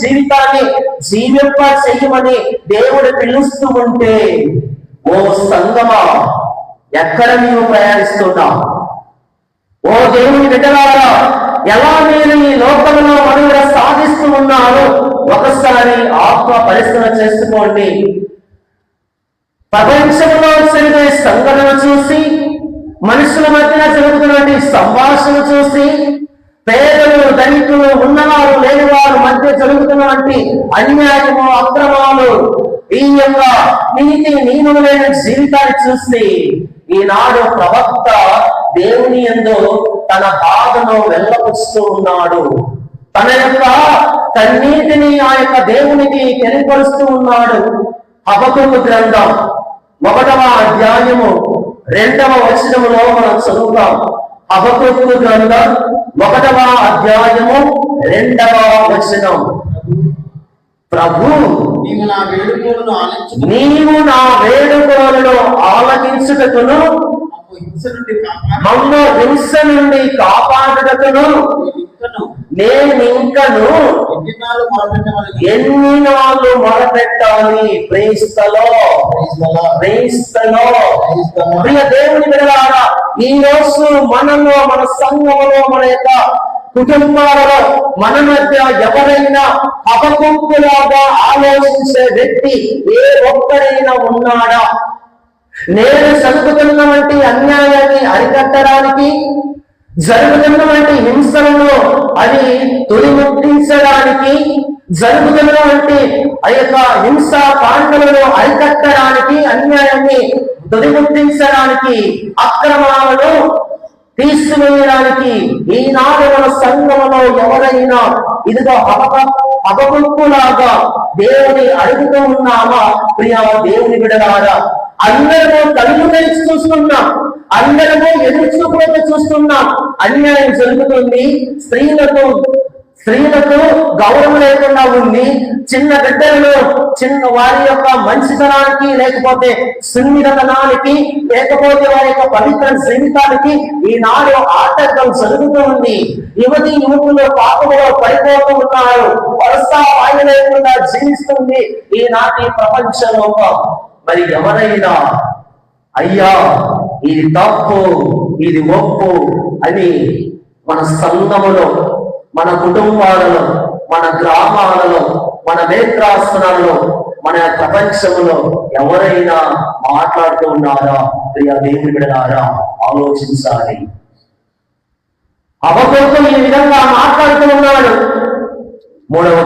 జీవితాన్ని జీవింప చెయ్యమని దేవుడు పిలుస్తూ ఉంటే, ఓ సంగమా, ఎక్కడ నీవు ప్రయాణిస్తున్నావు? ఓ దేవుని బిడ్డలారా, ఎలా మీరు ఈ లోకంలో మనుగడ సాధిస్తూ ఉన్నారో ఒకసారి ఆత్మ పరిశీలన చేసుకోండి. ప్రపంచంలో జరిగే సంఘటన చూసి, మనుషుల మధ్యన జరుగుతున్నటువంటి సంభాషణ చూసి, పేదలు ధనికులు ఉన్నవారు లేనివారు మధ్య జరుగుతున్నటువంటి అన్యాయము అక్రమాలు, ఈ యొక్క నీతి నియమం లేని జీవితాన్ని చూసి ఈనాడు ప్రవక్త దేవుని యందు తన బాధను వెళ్ళపుస్తూ ఉన్నాడు. తన యొక్క కన్నీటిని ఆ యొక్క దేవునికి తెలియపరుస్తూ ఉన్నాడు. హబక్కూకు గ్రంథం 1వ అధ్యాయము 2వ వచనములో మనం చదువుతాం. హబక్కూకు గ్రంథం 1వ అధ్యాయము 2వ వచనం. ప్రభు, నీవు నా వేడుకోలను ఆలకించుటకును మమ్ము హింస నుండి కాపాడుటకును నేనింకను ఎన్ని నాళ్ళు మొరపెట్టాలి? ప్రేస్తలో ప్రియ దేవుని బిడ్డలారా, ఈ రోజు మనలో, మన సంఘంలో, మన యొక్క కుటుంబాలలో మన మధ్య ఎవరైనా హబక్కూకులాగా ఆలోచించే వ్యక్తి ఏ ఒక్కరైనా ఉన్నాడా? నేను జరుగుతున్నటువంటి అన్యాయాన్ని అరికట్టడానికి, జరుగుతున్నటువంటి హింసలను అది తొలిముట్టించడానికి, జరుగుతున్నటువంటి ఆ యొక్క హింసా కాండలను అరికట్టడానికి, అన్యాయాన్ని తొలిముట్టించడానికి, అక్రమాలను తీసివేయడానికి ఈనాడు మన సంఘంలో ఎవరైనా ఇదిగో హబక్కూకులాగా దేవుని అడుగుతూ ఉన్నామా? ప్రియ దేవుని బిడ్డలారా, అందరము కళ్ళు తెరిచి చూస్తున్నాం, అందరము ఎదురు చూపులతో చూస్తున్నాం. అన్యాయం జరుగుతుంది, స్త్రీలకు గౌరవం లేకుండా ఉంది. చిన్న బిడ్డలను వారి యొక్క మంచితనానికి, లేకపోతే సున్నితనానికి, లేకపోతే వారి యొక్క పవిత్ర జీవితానికి ఈనాడు ఆటంకం జరుగుతూ ఉంది. యువతి యువకులు పాపంలో పడిపోతూ ఉన్నారు. వరుస వాయు లేకుండా జీవిస్తుంది ఈనాటి ప్రపంచ లోకం. మరి ఎవరైనా అయ్యా ఇది తప్పు, ఇది ఒప్పు అని మన సంఘములో, మన కుటుంబాలలో, మన గ్రామాలలో, మన నేత్రాసనాలలో, మన ప్రపంచంలో ఎవరైనా మాట్లాడుతూ ఉన్నారా? ప్రియ దేవుని బిడ్డలారా, ఆలోచించాలి. హబక్కూకు ఈ విధంగా మాట్లాడుతూ ఉన్నాడు. 3వ